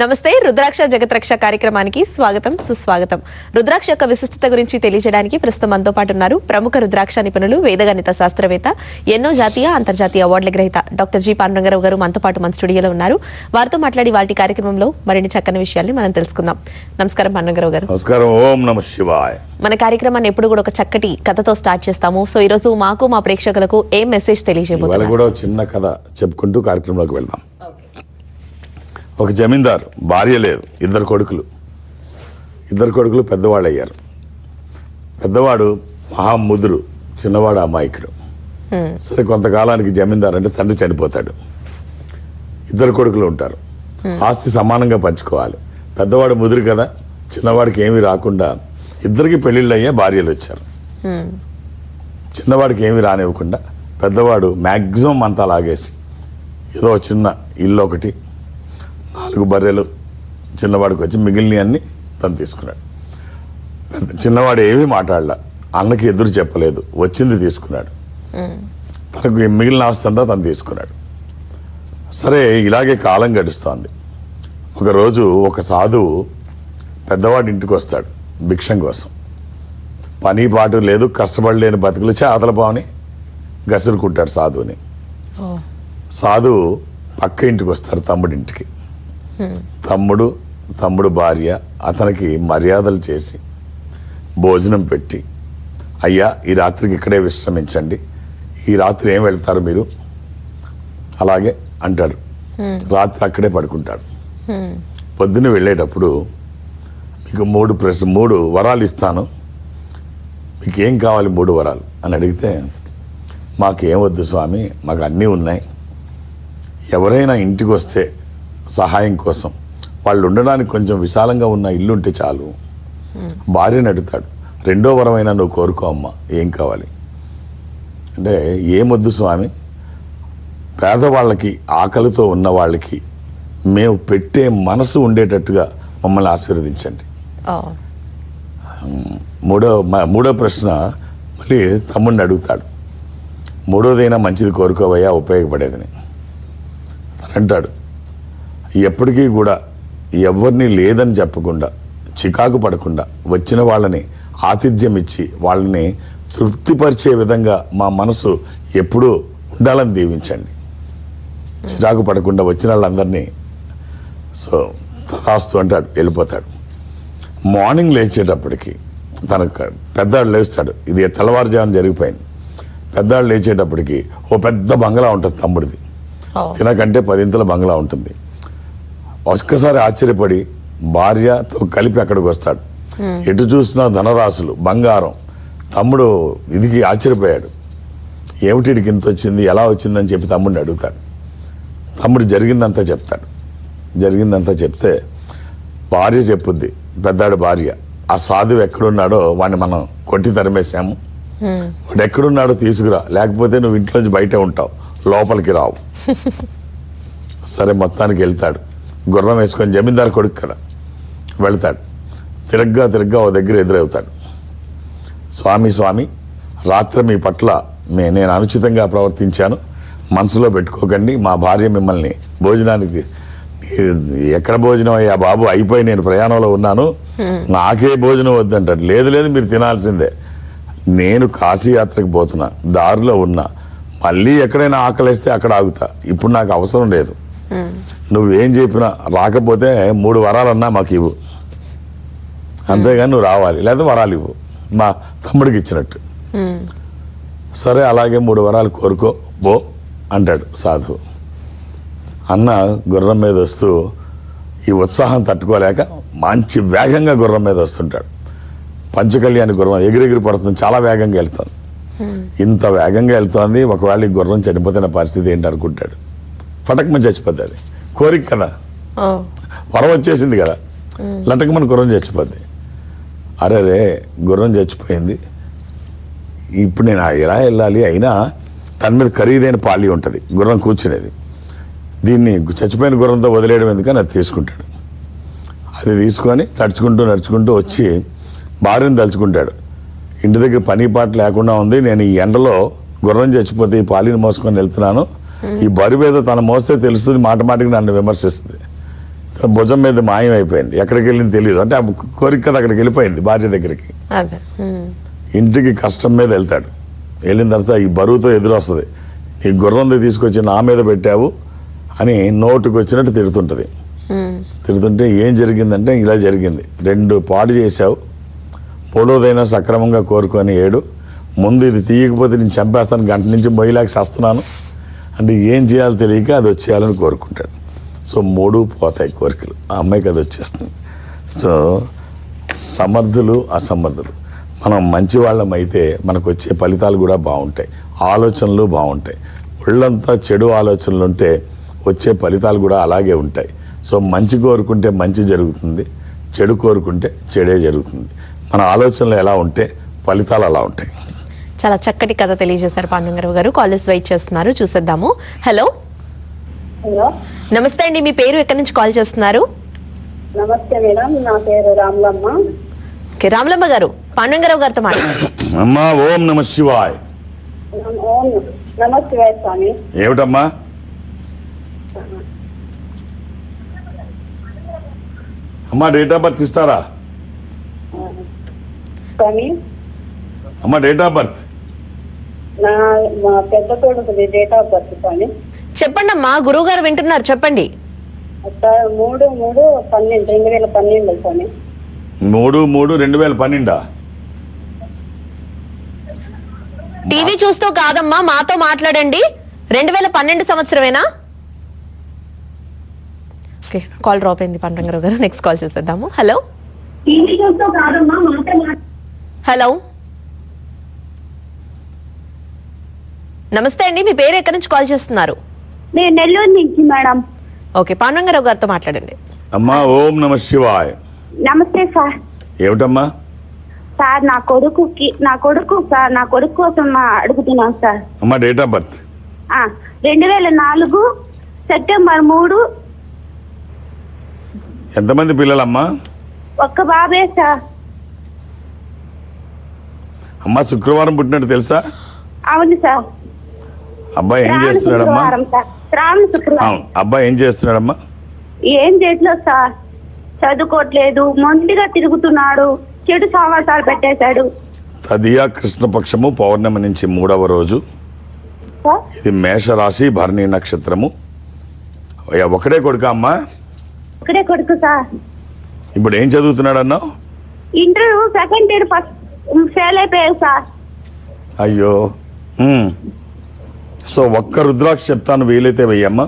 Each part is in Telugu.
నమస్తే రుద్రాక్ష జగత్రక్ష కార్యక్రమానికి స్వాగతం సుస్వాగతం. రుద్రాక్ష యొక్క విశిష్టత గురించి తెలియజేయడానికి ప్రస్తుతం మనతో పాటు ఉన్నారు ప్రముఖ రుద్రాక్ష నిపుణులు, వేదగణిత శాస్త్రవేత్త, ఎన్నో జాతీయ అంతర్జాతీయ అవార్డుల గ్రహీత డాక్టర్ జి పాండురంగారావు గారు మనతో పాటు మన స్టూడియోలో ఉన్నారు. వారితో మాట్లాడి వాటి కార్యక్రమంలో మరిన్ని చక్కని విషయాల్ని మనం తెలుసుకుందాం. నమస్కారం పాండురంగారావు గారు. నమస్కారం. ఓం నమః శివాయ. మన కార్యక్రమాన్ని ఎప్పుడు కూడా ఒక చక్కటి కథతో స్టార్ట్ చేస్తాము. సో ఈ రోజు మాకు మా ప్రేక్షకులకు ఏం మెసేజ్ తెలియజేయబోతున్నారు? కూడా చిన్న కథ చెప్పుకుంటూ కార్యక్రమంలోకి వెళ్దాం. ఒక జమీందారు, భార్య లేదు, ఇద్దరు కొడుకులు పెద్దవాళ్ళు అయ్యారు. పెద్దవాడు మహాముదురు, చిన్నవాడు అమాయకుడు. సరే, కొంతకాలానికి జమీందారు అంటే తండ్రి చనిపోతాడు. ఇద్దరు కొడుకులు ఉంటారు. ఆస్తి సమానంగా పంచుకోవాలి. పెద్దవాడు ముదురు కదా, చిన్నవాడికి ఏమీ రాకుండా ఇద్దరికి పెళ్లిళ్ళు అయ్యే భార్యలు వచ్చారు. చిన్నవాడికి ఏమీ రానివ్వకుండా పెద్దవాడు మ్యాక్సిమం అంతా లాగేసి ఏదో చిన్న ఇల్లు ఒకటి, 4 బర్రెలు చిన్నవాడికి వచ్చి మిగిలిన అన్ని తను తీసుకున్నాడు. చిన్నవాడు ఏమీ మాట్లాడలా, అన్నకి ఎదురు చెప్పలేదు, వచ్చింది తీసుకున్నాడు. తనకు మిగిలిన ఆస్తి అంతా తను తీసుకున్నాడు. సరే, ఇలాగే కాలం గడుస్తోంది. ఒకరోజు ఒక సాధువు పెద్దవాడి ఇంటికి వస్తాడు భిక్షం కోసం. పని పాటు లేదు, కష్టపడలేని బతుకులు చేతల పావని గసురుకుంటాడు సాధువుని. సాధువు పక్క ఇంటికి వస్తాడు, తమ్ముడింటికి. తమ్ముడు భార్య అతనికి మర్యాదలు చేసి భోజనం పెట్టి, అయ్యా ఈ రాత్రికి ఇక్కడే విశ్రమించండి, ఈ రాత్రి ఏం వెళ్తారు మీరు, అలాగే అంటాడు. రాత్రి అక్కడే పడుకుంటాడు. పొద్దున్న వెళ్ళేటప్పుడు మీకు 3 వరాలు ఇస్తాను, మీకు ఏం కావాలి 3 వరాలు అని అడిగితే, మాకేం వద్దు స్వామి, మాకు అన్నీ ఉన్నాయి, ఎవరైనా ఇంటికి వస్తే సహాయం కోసం వాళ్ళు ఉండడానికి కొంచెం విశాలంగా ఉన్న ఇల్లు ఉంటే చాలు. భార్యని అడుగుతాడు, 2వ వరమైనా నువ్వు కోరుకో అమ్మా, ఏం కావాలి అంటే, ఏమొద్దు స్వామి, పేదవాళ్ళకి, ఆకలితో ఉన్న వాళ్ళకి మేము పెట్టే మనసు ఉండేటట్టుగా మమ్మల్ని ఆశీర్వదించండి. మూడో ప్రశ్న మళ్ళీ తమ్ముడిని అడుగుతాడు, 3వదైనా మంచిది కోరుకోవయ్యా, ఉపయోగపడేదని. అంటాడు, ఎప్పటికీ కూడా ఎవరిని లేదని చెప్పకుండా, చికాకు పడకుండా, వచ్చిన వాళ్ళని ఆతిథ్యం ఇచ్చి వాళ్ళని తృప్తిపరిచే విధంగా మా మనసు ఎప్పుడూ ఉండాలని దీవించండి. చికాకు పడకుండా వచ్చిన వాళ్ళందరినీ సో తథాస్తు అంటాడు, వెళ్ళిపోతాడు. మార్నింగ్ లేచేటప్పటికి తనకు పెద్దవాడు లేస్తాడు. ఇది తెల్లవారుజామున జరిగిపోయింది. పెద్దవాడు లేచేటప్పటికి ఓ పెద్ద బంగ్లా ఉంటుంది తమ్ముడిది, తినకంటే 10 బంగ్లా ఉంటుంది. ఒక్కసారి ఆశ్చర్యపడి భార్యతో కలిపి అక్కడికి వస్తాడు. ఎటు చూసినా ధనరాశులు, బంగారం. తమ్ముడు ఇదికి ఆశ్చర్యపోయాడు, ఏమిటి ఇడికి ఇంత వచ్చింది, ఎలా వచ్చిందని చెప్పి తమ్ముడిని అడుగుతాడు. తమ్ముడు జరిగిందంతా చెప్తే భార్య చెప్పుద్ది, పెద్దాడు భార్య, ఆ సాధువు ఎక్కడున్నాడో వాడిని మనం కొట్టి తరిమేశాము, వాడు ఎక్కడున్నాడో తీసుకురా, లేకపోతే నువ్వు ఇంట్లోంచి బయటే ఉంటావు, లోపలికి రావు. సరే, మొత్తానికి వెళ్తాడు. గుర్రం వేసుకొని, జమీందారు కొడుకు కదా, వెళ్తాడు. తిరగ్గా ఓ దగ్గర ఎదురవుతాడు. స్వామి, రాత్రి మీ పట్ల నేను అనుచితంగా ప్రవర్తించాను, మనసులో పెట్టుకోకండి. మా భార్య మిమ్మల్ని భోజనానికి, ఎక్కడ భోజనం అయ్యా బాబు, అయిపోయి నేను ప్రయాణంలో ఉన్నాను, నాకే భోజనం వద్దంటాడు. లేదు మీరు తినాల్సిందే, నేను కాశీయాత్రకు పోతున్నా, దారిలో ఉన్నా, మళ్ళీ ఎక్కడైనా ఆకలిస్తే అక్కడ ఆగుతా, ఇప్పుడు నాకు అవసరం లేదు, నువ్వేం చెప్పినా రాకపోతే 3 వరాలన్నా మాకు ఇవ్వు, అంతేగాని నువ్వు రావాలి, లేదా వరాలు ఇవ్వు, మా తమ్ముడికి ఇచ్చినట్టు. సరే, అలాగే 3 వరాలు కోరుకో బో అంటాడు సాధువు. అన్న గుర్రం మీద వస్తూ ఈ ఉత్సాహం తట్టుకోలేక మంచి వేగంగా గుర్రం మీద వస్తుంటాడు. పంచకళ్యాణి గుర్రం ఎగిరెగిరి పడుతుంది, చాలా వేగంగా వెళ్తుంది. ఇంత వేగంగా వెళ్తోంది, ఒకవేళ ఈ గుర్రం చనిపోతున్న పరిస్థితి ఏంటి అనుకుంటాడు. పటకమని చచ్చిపోద్ది, అది కోరిక కదా, వరం వచ్చేసింది కదా, లటకమని గుర్రం చచ్చిపోద్ది. అరే గుర్రం చచ్చిపోయింది, ఇప్పుడు నేను ఎలా వెళ్ళాలి, అయినా తన మీద ఖరీదైన పాళీ ఉంటుంది గుర్రం కూర్చునేది, దీన్ని చచ్చిపోయిన గుర్రంతో వదిలేయడం ఎందుకని అది తీసుకుంటాడు. అది తీసుకొని నడుచుకుంటూ వచ్చి భార్యను తలుచుకుంటాడు. ఇంటి దగ్గర పని పాట లేకుండా ఉంది, నేను ఈ ఎండలో గుర్రం చచ్చిపోతే ఈ పాలిని మోసుకొని వెళ్తున్నాను, ఈ బరువు ఏదో తన మోస్తే తెలుస్తుంది, మాట మాటికి నన్ను విమర్శిస్తుంది, భుజం మీద మాయం అయిపోయింది, ఎక్కడికి వెళ్ళింది తెలియదు. అంటే ఆ కోరిక కదా అక్కడికి వెళ్ళిపోయింది భార్య దగ్గరికి. అదే ఇంటికి కష్టం మీద వెళ్తాడు. వెళ్ళిన తర్వాత ఈ బరువుతో ఎదురొస్తుంది, నీ గుర్రంది తీసుకొచ్చి నా మీద పెట్టావు అని నోటుకు వచ్చినట్టు తిడుతుంటుంది. తిడుతుంటే ఏం జరిగిందంటే ఇలా జరిగింది, 2 పాడు చేశావు, 3వదైనా సక్రమంగా కోరుకొని ఏడు, ముందు ఇది తీయకపోతే నేను చంపేస్తాను, గంట నుంచి మొయ్యలేక చేస్తున్నాను అంటే ఏం చేయాలో తెలియక అది వచ్చేయాలని కోరుకుంటాడు. సో 3 పోతాయి కోరికలు, ఆ అమ్మాయికి అది వచ్చేస్తుంది. సో సమర్థులు అసమర్థులు, మనం మంచి వాళ్ళం అయితే మనకు వచ్చే ఫలితాలు కూడా బాగుంటాయి, ఆలోచనలు బాగుంటాయి. ఒళ్ళంతా చెడు ఆలోచనలు ఉంటే వచ్చే ఫలితాలు కూడా అలాగే ఉంటాయి. సో మంచి కోరుకుంటే మంచి జరుగుతుంది, చెడు కోరుకుంటే చెడే జరుగుతుంది. మన ఆలోచనలు ఎలా ఉంటే ఫలితాలు అలా ఉంటాయి. చాలా చక్కటి కథ తెలియజేశారు పాండురంగారావు గారు. కాలర్స్ వెయిట్ చేస్తున్నారు, చూసేద్దాము. హలో హలో, నమస్తే అండి, మీ పేరు ఎక్కడి నుంచి కాల్ చేస్తున్నారు? నమస్తే మేడం, నా పేరు రాములమ్మ. ఓకే, రాములమ్మ గారు పాండురంగారావు గారితో మాట్లాడారు. అమ్మా ఓం నమ శివాయ్. ఓం నమస్తే స్వామి. ఏమిటమ్మా? అమ్మా డేట్ ఆఫ్ బర్త్ ఇస్తారా? స్వామి, అమ్మా డేట్ ఆఫ్ బర్త్. మా పెద్ద కొడుకుది డేట్ ఆఫ్ బర్త్ స్వామి. చెప్పండి అమ్మా, గురువు గారు వింటున్నారు, చెప్పండి. 3/3/2012 స్వామి. 3/3/2012. టీవీ చూస్తూ కాదమ్మా, మాతో మాట్లాడండి. 2012 సంవత్సరమేనా? ఓకే, కాల్ డ్రాప్ అయింది పాండురంగారావు గారు. నెక్స్ట్ కాల్ చేసేద్దాము. హలో హలో, నమస్తే అండి, మీ పేరు ఎక్కడి నుంచి కాల్ చేస్తున్నారు? నేను నెల్లూరు నుంచి మేడం. ఓకే, పాండురంగారావు గారితో మాట్లాడండి. అమ్మా ఓం నమ శివాయ్. నమస్తే సార్. ఏమిటమ్మా? సార్ నా కొడుకు సార్, నా కొడుకు కోసం అడుగుతున్నాను సార్. అమ్మా డేట్ ఆఫ్ బర్త్. 2004 సెప్టెంబర్ 3. ఎంతమంది పిల్లలమ్మా? ఒక్క బాబే సార్. అమ్మా శుక్రవారం పుట్టినట్టు తెలుసా? అవును సార్. అబ్బాయి ఏం చేస్తున్నాడమ్మా? శుక్రవారం. అబ్బాయి ఏం చేస్తున్నాడమ్మా? ఏం చేయట్లేదు సార్, చదువుకోవట్లేదు, మొండిగా తిరుగుతున్నాడు, చెడు సహవాసాలు పెట్టేశాడు. తదియా కృష్ణపక్షము పౌర్ణమి నుంచి 3వ రోజు. సార్ ఇది మేషరాశి, భరణి నక్షత్రము. ఒకడే కొడుక అమ్మా? ఒకడే కొడుకు సార్. ఇప్పుడు ఏం చదువుతున్నాడు అన్నావు? ఇంటర్ సెకండ్ ఇయర్ ఫెయిల్ అయిపోయాడు సార్. అయ్యో. సో ఒక్క రుద్రాక్ష చెప్తాను, వీలైతే వెయ్యమ్మా.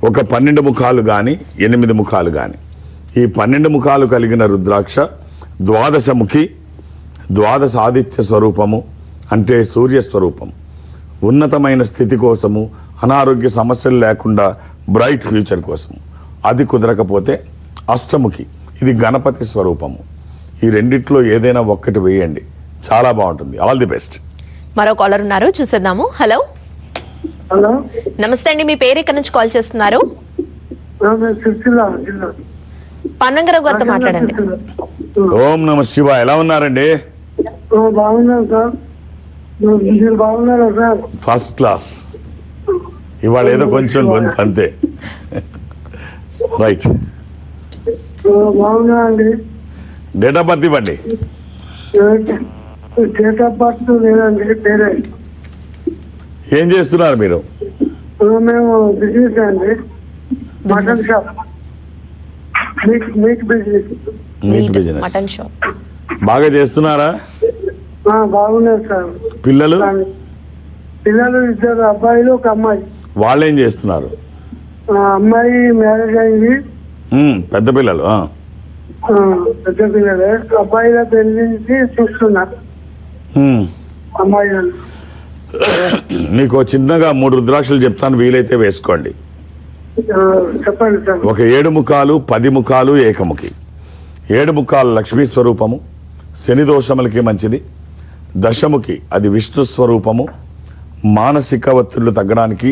ఒక 12 ముఖాలు కానీ 8 ముఖాలు కానీ, ఈ 12 ముఖాలు కలిగిన రుద్రాక్ష ద్వాదశముఖి, ద్వాదశ ఆదిత్య స్వరూపము అంటే సూర్య స్వరూపం. ఉన్నతమైన స్థితి కోసము, అనారోగ్య సమస్యలు లేకుండా బ్రైట్ ఫ్యూచర్ కోసము. అది కుదరకపోతే అష్టముఖి, ఇది గణపతి స్వరూపము. ఈ రెండిట్లో ఏదైనా ఒక్కటి వేయండి, చాలా బాగుంటుంది. All the best. మరో కాలర్ ఉన్నారు, చూసేద్దాము. హలో హలో, నమస్తే అండి, మీ పేరు ఎక్కడి నుంచి కాల్ చేస్తున్నారు? పాండురంగారావు గారితో మాట్లాడండి. ఓం నమ శివ. ఎలా ఉన్నారండి? బాగున్నాను సార్. మీరు బాగున్నారా సార్? First class. ఇవాళ ఏదో కొంచెం గొంతు అంతే. రైట్. బాగున్నా అండి. డేట్ ఆఫ్ బర్త్ ఇవ్వండి. డేట్ ఆఫ్ బర్త్ లేదండి, పేరే. ఏం చేస్తున్నారు మీరు? మేము బిజినెస్ అండి, mutton shop, meet business. Meet business mutton shop బాగా చేస్తున్నారా? బాగున్నారు సార్. పిల్లలు? పిల్లలు 2 అబ్బాయిలు, ఒక అమ్మాయి. వాళ్ళు ఏం చేస్తున్నారు? అమ్మాయి మ్యారేజ్ అయింది. పెద్ద పిల్లలు? పెద్ద పిల్లలే. అబ్బాయిల పెళ్లి చూస్తున్నారు. అమ్మాయి మీకు చిన్నగా 3 రుద్రాక్షలు చెప్తాను, వీలైతే వేసుకోండి. చెప్పండి సార్. ఒక 7 ముఖాలు, 10 ముఖాలు, ఏకముఖి. 7 ముఖాలు లక్ష్మీ స్వరూపము, శని దోషములకి మంచిది. దశముఖి అది విష్ణు స్వరూపము, మానసిక ఒత్తిళ్లు తగ్గడానికి,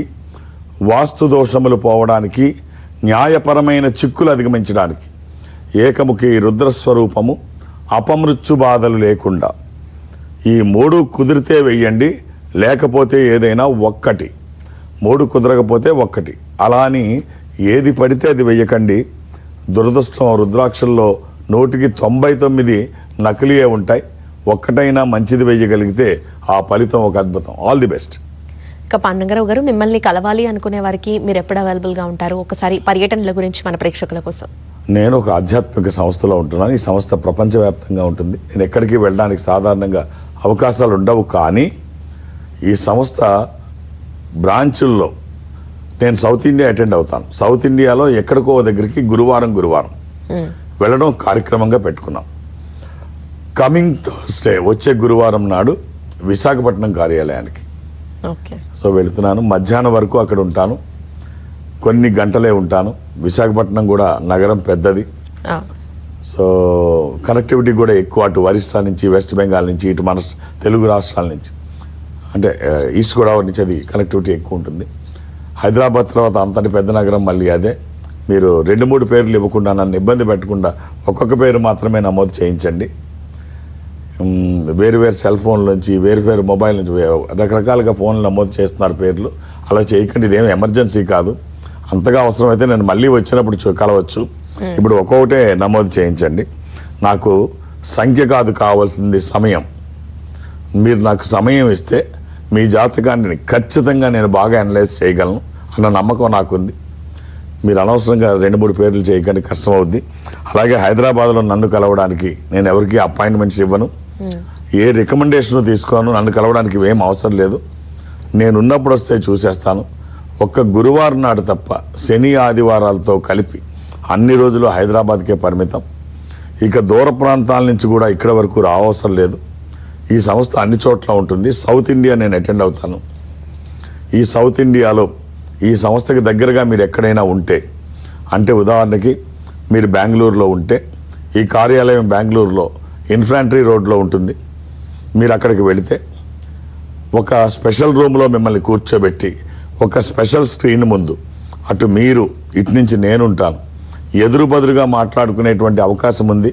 వాస్తు దోషములు పోవడానికి, న్యాయపరమైన చిక్కులు అధిగమించడానికి. ఏకముఖి రుద్రస్వరూపము, అపమృత్యు బాధలు లేకుండా. ఈ 3 కుదిరితే వెయ్యండి, లేకపోతే ఏదైనా ఒక్కటి. 3 కుదరకపోతే ఒక్కటి. అలా అని ఏది పడితే అది వెయ్యకండి. దురదృష్టం రుద్రాక్షల్లో 199 నకిలీయే ఉంటాయి. ఒక్కటైనా మంచిది వేయగలిగితే ఆ ఫలితం ఒక అద్భుతం. All the best. ఇక పాండురంగారావు గారు, మిమ్మల్ని కలవాలి అనుకునే వారికి మీరు ఎప్పుడు అవైలబుల్గా ఉంటారు? ఒకసారి పర్యటనల గురించి మన ప్రేక్షకుల కోసం. నేను ఒక ఆధ్యాత్మిక సంస్థలో ఉంటున్నాను. ఈ సంస్థ ప్రపంచవ్యాప్తంగా ఉంటుంది. నేను ఎక్కడికి వెళ్ళడానికి సాధారణంగా అవకాశాలు ఉండవు. కానీ ఈ సంస్థ బ్రాంచుల్లో నేను సౌత్ ఇండియా అటెండ్ అవుతాను. సౌత్ ఇండియాలో ఎక్కడికో దగ్గరికి గురువారం వెళ్ళడం కార్యక్రమంగా పెట్టుకున్నాం. కమింగ్ థర్స్డే వచ్చే గురువారం నాడు విశాఖపట్నం కార్యాలయానికి సో వెళుతున్నాను. మధ్యాహ్నం వరకు అక్కడ ఉంటాను. కొన్ని గంటలే ఉంటాను. విశాఖపట్నం కూడా నగరం పెద్దది. సో కనెక్టివిటీ కూడా ఎక్కువ. అటు ఒరిస్సా నుంచి, వెస్ట్ బెంగాల్ నుంచి, ఇటు మన తెలుగు రాష్ట్రాల నుంచి, అంటే ఈస్ట్ గోదావరి నుంచి అది కనెక్టివిటీ ఎక్కువ ఉంటుంది. హైదరాబాద్ తర్వాత అంతటి పెద్ద నగరం మళ్ళీ అదే. మీరు 2-3 పేర్లు ఇవ్వకుండా, నన్ను ఇబ్బంది పెట్టకుండా ఒక్కొక్క పేరు మాత్రమే నమోదు చేయించండి. వేరు సెల్ ఫోన్ల నుంచి, వేరు మొబైల్ నుంచి రకరకాలుగా ఫోన్లు నమోదు చేస్తున్నారు పేర్లు. అలా చేయకండి. ఇదేమి ఎమర్జెన్సీ కాదు. అంతగా అవసరమైతే నేను మళ్ళీ వచ్చినప్పుడు కలవచ్చు. ఇప్పుడు ఒక్కొక్కటే నమోదు చేయించండి. నాకు సంఖ్య కాదు కావాల్సింది, సమయం. మీరు నాకు సమయం ఇస్తే మీ జాతకాన్ని ఖచ్చితంగా నేను బాగా అనలైజ్ చేయగలను అన్న నమ్మకం నాకుంది. మీరు అనవసరంగా 2-3 పేర్లు చేయకండి, కష్టం అవుద్ది. అలాగే హైదరాబాద్లో నన్ను కలవడానికి నేను ఎవరికి అపాయింట్మెంట్స్ ఇవ్వను, ఏ రికమెండేషన్ తీసుకోను. నన్ను కలవడానికి ఏం అవసరం లేదు. నేనున్నప్పుడు వస్తే చూసేస్తాను. ఒక్క గురువారం నాడు తప్ప శని ఆదివారాలతో కలిపి అన్ని రోజులు హైదరాబాద్కే పరిమితం. ఇక దూర ప్రాంతాల నుంచి కూడా ఇక్కడ వరకు రావసరం లేదు. ఈ సంస్థ అన్ని చోట్ల ఉంటుంది. సౌత్ ఇండియా నేను అటెండ్ అవుతాను. ఈ సౌత్ ఇండియాలో ఈ సంస్థకి దగ్గరగా మీరు ఎక్కడైనా ఉంటే, అంటే ఉదాహరణకి మీరు బెంగళూరులో ఉంటే, ఈ కార్యాలయం బెంగళూరులో ఇన్ఫాంట్రీ రోడ్లో ఉంటుంది. మీరు అక్కడికి వెళితే ఒక స్పెషల్ రూమ్లో మిమ్మల్ని కూర్చోబెట్టి ఒక స్పెషల్ స్క్రీన్ ముందు అటు మీరు, ఇటు నుంచి నేనుంటాను. ఎదురు బదురుగా మాట్లాడుకునేటువంటి అవకాశం ఉంది.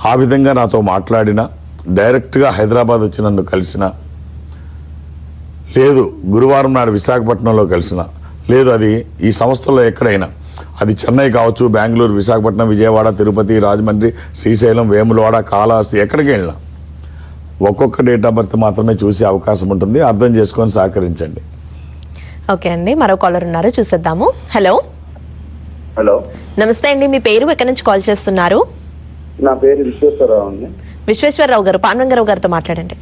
ఆ విధంగా నాతో మాట్లాడినా, డైరెక్ట్గా హైదరాబాద్ వచ్చి నన్ను కలిసినా, లేదు గురువారం నాడు విశాఖపట్నంలో కలిసినా, లేదు అది ఈ సంస్థలో ఎక్కడైనా, అది చెన్నై కావచ్చు, బెంగళూరు, విశాఖపట్నం, విజయవాడ, తిరుపతి, రాజమండ్రి, శ్రీశైలం, వేములవాడ, కాళహస్తి, ఎక్కడికి వెళ్ళినా ఒక్కొక్క డేట్ ఆఫ్ బర్త్ మాత్రమే చూసే అవకాశం ఉంటుంది. అర్థం చేసుకొని సహకరించండి. ఓకే అండి, మరో కాలర్ ఉన్నారు, చూసేద్దాము. హలో హలో, నమస్తే అండి. మీ పేరు, ఎక్కడి నుంచి కాల్ చేస్తున్నారు? నా పేరు విశ్వేశ్వరరావు అండి. విశ్వేశ్వరరావు గారు, పాండురంగారావు గారితో మాట్లాడండి.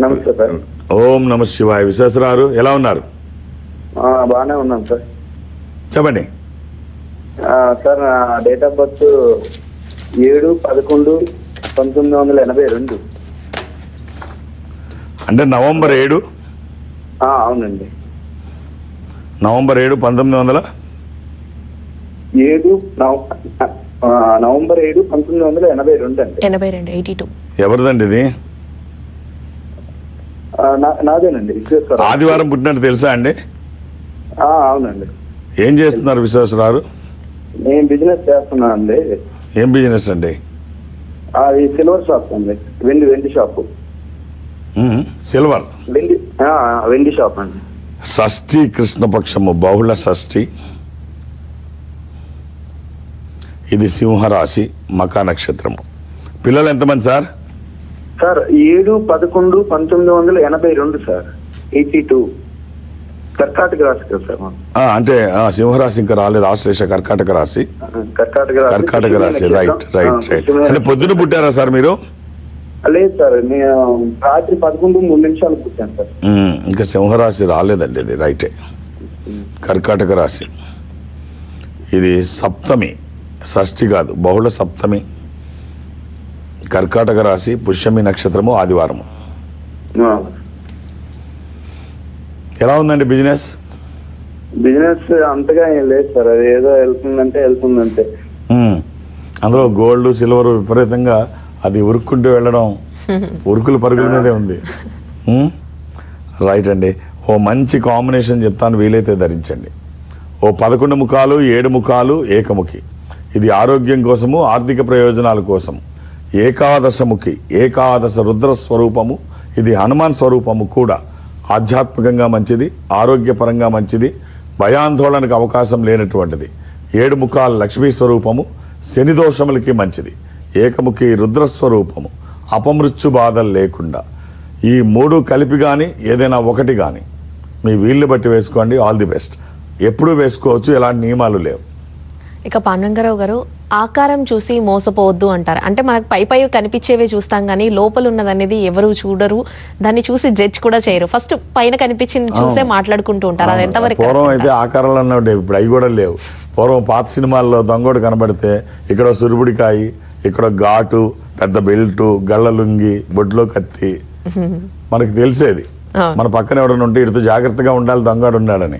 నమస్తే సార్. ఓం నమ శివాయ. విశ్వేశ్వరరావు ఎలా ఉన్నారు? బాగానే ఉన్నాను సార్. చెప్పండి. సార్ నా డేట్ ఆఫ్ బర్త్ 7/11/1982. అంటే నవంబర్ 7. అవునండి. నవంబర్ 7, 1900. 7 నవంబర్ 7, 1982 అండి. 82. ఎవరిదండి ఇది? నాదేనండి, విశ్వేశ్వర. ఆదివారం పుట్టినట్టు తెలుసా అండి? అవునండి. ఏం చేస్తున్నారు విశ్వేశ్వరరావు? నేను బిజినెస్ చేస్తున్నా అండి. ఏం బిజినెస్ అండి? అది సిల్వర్ షాప్ అండి, వెండి షాపు. సిల్వర్ వెండి షాప్ అండి. షష్ఠి కృష్ణపక్షము, బహుళ షష్ఠి. ఇది సింహరాశి, మకా నక్షత్రము. పిల్లలు ఎంతమంది సార్? Sir 7/11/1982 sir. 82 కర్కాటక రాశి కదా సార్. అంటే సింహరాశి ఇంకా రాలేదు. ఆశ్లేష కర్కాటక రాశి. కర్కాటక రాశి, రైట్. అంటే పొద్దున పుట్టారా సార్ మీరు? లేదు సార్, నేను రాత్రి 11:03 పుట్టాను సార్. ఇంకా సింహరాశి రాలేదండి, ఇది రైటే. కర్కాటక రాశి. ఇది సప్తమి, షష్ఠి కాదు, బహుళ సప్తమి. కర్కాటక రాశి, పుష్యమి నక్షత్రము, ఆదివారము. ఎలా ఉందండి బిజినెస్? బిజినెస్ అంతగా ఏం లేదు సార్, అది ఏదో వెళ్తుందంటే. అందులో గోల్డ్, సిల్వర్ విపరీతంగా అది ఉరుక్కుంటూ వెళ్ళడం, ఉరుకుల పరుగుల మీదే ఉంది. రైట్ అండి. ఓ మంచి కాంబినేషన్ చెప్తాను, వీలైతే ధరించండి. ఓ 11 ముఖాలు, 7 ముఖాలు, ఏకముఖి. ఇది ఆరోగ్యం కోసము, ఆర్థిక ప్రయోజనాల కోసం. ఏకాదశముఖి, ఏకాదశ రుద్ర స్వరూపము. ఇది హనుమాన్ స్వరూపము కూడా. ఆధ్యాత్మికంగా మంచిది, ఆరోగ్యపరంగా మంచిది, భయాందోళనకు అవకాశం లేనటువంటిది. 7 లక్ష్మీ స్వరూపము శని దోషములకి మంచిది. ఏకముఖి రుద్రస్వరూపము అపమృత్యు బాధలు లేకుండా. ఈ 3 కలిపి కానీ ఏదైనా ఒకటి కానీ మీ వీళ్ళు బట్టి వేసుకోండి. All the best. ఎప్పుడూ వేసుకోవచ్చు, ఎలాంటి నియమాలు లేవు. ఇక పాండురంగారావు గారు, ఆకారం చూసి మోసపోవద్దు అంటారు. అంటే మనకు పై కనిపించేవే చూస్తాం కానీ లోపల ఉన్నదనేది ఎవరు చూడరు, దాన్ని చూసి జడ్జ్ కూడా చేయరు. ఫస్ట్ పైన కనిపించింది చూసే మాట్లాడుకుంటూ ఉంటారు. అది ఎంతవరకు పూర్వం అయితే ఆకారాలు అన్నాడు, ఇప్పుడు అవి కూడా లేవు. పూర్వం పాత సినిమాల్లో దొంగోడు కనబడితే ఇక్కడ సురుబుడికాయ, ఇక్కడ ఘాటు, పెద్ద బెల్టు, గళ్ళ లుంగి, బొడ్లో కత్తి మనకు తెలిసేది. మన పక్కన ఎవడన్నా ఉంటే ఇటు జాగ్రత్తగా ఉండాలి దొంగోడు ఉన్నాడని.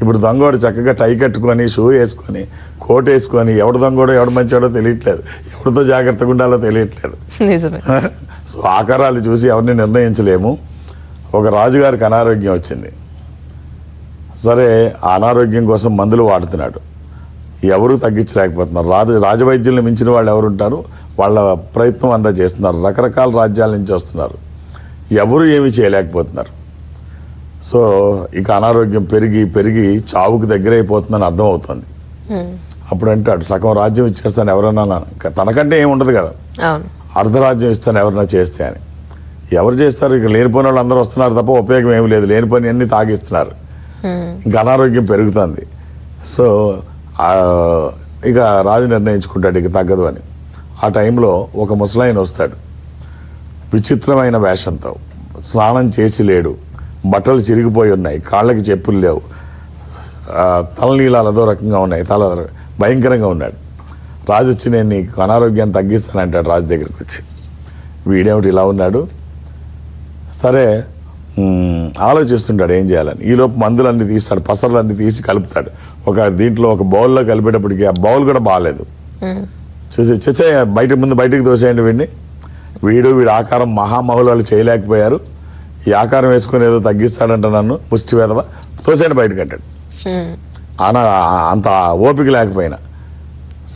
ఇప్పుడు దొంగోడు చక్కగా టై కట్టుకొని, షూ వేసుకొని, కోట్ వేసుకొని, ఎవడు దొంగోడో ఎవడు మంచోడో తెలియట్లేదు, ఎవరితో జాగ్రత్తగా ఉండాలో తెలియట్లేదు. సో ఆకారాలు చూసి ఎవరిని నిర్ణయించలేము. ఒక రాజుగారికి అనారోగ్యం వచ్చింది. సరే, ఆ అనారోగ్యం కోసం మందులు వాడుతున్నాడు. ఎవరు తగ్గించలేకపోతున్నారు. రాజవైద్యుల్ని మించిన వాళ్ళు ఎవరుంటారు? వాళ్ళ ప్రయత్నం అంతా చేస్తున్నారు. రకరకాల రాజ్యాల నుంచి వస్తున్నారు. ఎవరు ఏమీ చేయలేకపోతున్నారు. సో ఇక అనారోగ్యం పెరిగి పెరిగి చావుకు దగ్గరైపోతుందని అర్థమవుతుంది. అప్పుడు అంటాడు, సగం రాజ్యం ఇచ్చేస్తాను ఎవరన్నా, తనకంటే ఏమి ఉండదు కదా, అర్ధరాజ్యం ఇస్తాను ఎవరన్నా చేస్తే అని. ఎవరు చేస్తారు? ఇక లేనిపోయిన వాళ్ళు అందరూ వస్తున్నారు తప్ప ఉపయోగం ఏమి లేదు. లేనిపోయిన అన్ని తాగిస్తున్నారు. ఇంకా అనారోగ్యం పెరుగుతుంది. సో ఇక రాజు నిర్ణయించుకుంటాడు ఇక తగ్గదు అని. ఆ టైంలో ఒక ముసలాయన వస్తాడు, విచిత్రమైన వేషంతో. స్నానం చేసి లేడు, బట్టలు చిరిగిపోయి ఉన్నాయి, కాళ్ళకి చెప్పులు లేవు, తలనీలాలు అదో రకంగా ఉన్నాయి, తల భయంకరంగా ఉన్నాడు. రాజు వచ్చి నేను నీకు అనారోగ్యాన్ని తగ్గిస్తానంటాడు రాజు దగ్గరికి వచ్చి. వీడేమిటి ఇలా ఉన్నాడు? సరే ఆలోచిస్తుంటాడు ఏం చేయాలని. ఈలోపు మందులన్నీ తీస్తాడు, పసర్లన్నీ తీసి కలుపుతాడు. ఒక దీంట్లో ఒక బౌల్లో కలిపేటప్పటికి ఆ బౌల్ కూడా బాగాలేదు. చూసి చచ్చే బయటికి తోసేయండి వీడిని. వీడి ఆకారం మహామహులు చేయలేకపోయారు, ఈ ఆకారం వేసుకొని ఏదో తగ్గిస్తాడంట నన్ను, ముష్టి వేదవ, తోసేయండి బయటకు అంటాడు. అంత ఓపిక లేకపోయినా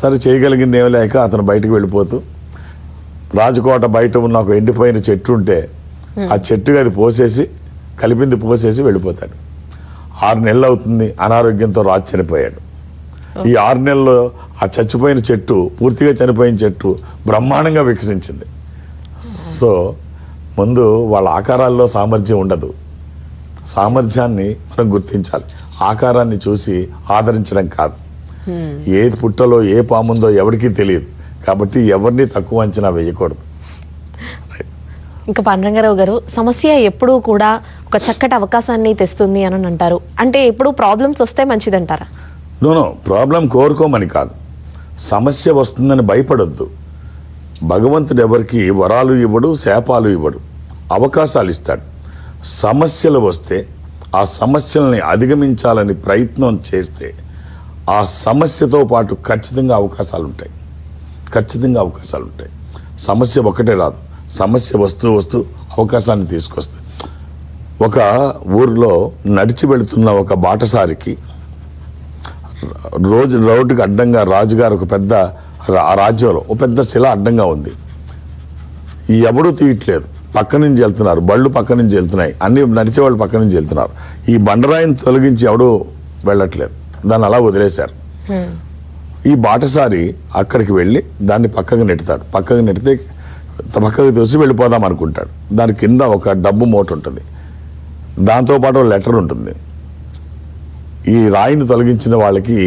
సరే చేయగలిగింది ఏమి లేక అతను బయటకు వెళ్ళిపోతూ రాజకోట బయట ఉన్న ఒక ఎండిపోయిన చెట్టు ఉంటే ఆ చెట్టుగా అది పోసేసి కలిపింది పోసేసి వెళ్ళిపోతాడు. 6 నెలలు అవుతుంది, అనారోగ్యంతో రాజు చనిపోయాడు. ఈ 6 నెలల్లో ఆ చచ్చిపోయిన చెట్టు, పూర్తిగా చనిపోయిన చెట్టు బ్రహ్మాండంగా వికసించింది. సో ముందు వాళ్ళ ఆకారాల్లో సామర్థ్యం ఉండదు. సామర్థ్యాన్ని మనం గుర్తించాలి, ఆకారాన్ని చూసి ఆదరించడం కాదు. ఏది పుట్టలో ఏ పాముందో ఎవరికీ తెలియదు, కాబట్టి ఎవరిని తక్కువ అంచనా వేయకూడదు. ఇంకా పాండురంగారావు గారు, సమస్య ఎప్పుడూ కూడా ఒక చక్కటి అవకాశాన్ని తెస్తుంది అని అంటారు. అంటే ఎప్పుడు ప్రాబ్లమ్స్ వస్తే మంచిదంటారా? నో, ప్రాబ్లం కోరుకోమని కాదు, సమస్య వస్తుందని భయపడొద్దు. భగవంతుడు ఎవరికి వరాలు ఇవ్వడు, శాపాలు ఇవ్వడు, అవకాశాలు ఇస్తాడు. సమస్యలు వస్తే ఆ సమస్యల్ని అధిగమించాలని ప్రయత్నం చేస్తే ఆ సమస్యతో పాటు ఖచ్చితంగా అవకాశాలు ఉంటాయి. ఖచ్చితంగా అవకాశాలు ఉంటాయి. సమస్య ఒకటే రాదు, సమస్య వస్తూ అవకాశాన్ని తీసుకొస్తుంది. ఒక ఊరిలో నడిచి వెళుతున్న ఒక బాటసారికి రోడ్డుకి అడ్డంగా రాజుగారు ఒక పెద్ద రాజ్యంలో ఒక పెద్ద శిల అడ్డంగా ఉంది. ఎవడూ తీయట్లేదు, పక్క నుంచి వెళ్తున్నారు, బళ్ళు పక్క నుంచి వెళ్తున్నాయి, అన్ని నడిచేవాళ్ళు పక్క నుంచి వెళ్తున్నారు. ఈ బండరాయిని తొలగించి ఎవడూ వెళ్ళట్లేదు, దాన్ని అలా వదిలేశారు. ఈ బాటసారి అక్కడికి వెళ్ళి దాన్ని పక్కకు నెట్టుతాడు. పక్కకు నెట్టితే పక్కకు తోసి వెళ్ళిపోదాం అనుకుంటాడు. దాని కింద ఒక డబ్బు మూట ఉంటుంది, దాంతోపాటు ఒక లెటర్ ఉంటుంది. ఈ రాయిని తొలగించిన వాళ్ళకి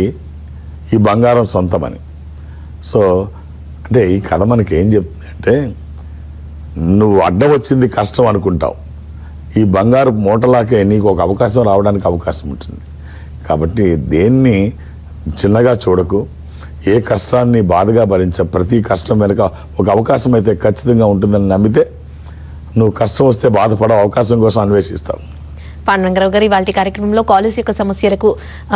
ఈ బంగారం సొంతమని. సో అంటే ఈ కథ మనకి ఏం చెప్తుంది అంటే, నువ్వు అడ్డం వచ్చింది కష్టం అనుకుంటావు, ఈ బంగారు మూటలాకే నీకు ఒక అవకాశం రావడానికి అవకాశం ఉంటుంది. కాబట్టి దేన్ని చిన్నగా చూడకు, ఏ కష్టాన్ని బాధగా భరించ, ప్రతి కష్టం వెనుక ఒక అవకాశం అయితే ఖచ్చితంగా ఉంటుందని నమ్మితే నువ్వు కష్టం వస్తే బాధపడే అవకాశం కోసం అన్వేషిస్తావు. పాండురంగారావు గారు, ఇవాళ కార్యక్రమంలో కాలేజ్ యొక్క సమస్యలకు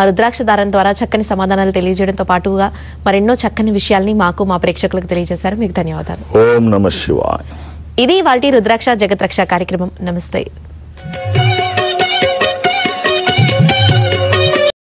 రుద్రాక్ష దారం ద్వారా చక్కని సమాధానాలు తెలియజేయడంతో పాటుగా మరెన్నో చక్కని విషయాల్ని మాకు మా ప్రేక్షకులకు తెలియజేశారు. మీకు ధన్యవాదాలు. ఓం నమః శివాయ. ఇది ఇవాల్టి రుద్రాక్ష జగత్రక్ష కార్యక్రమం. నమస్తే.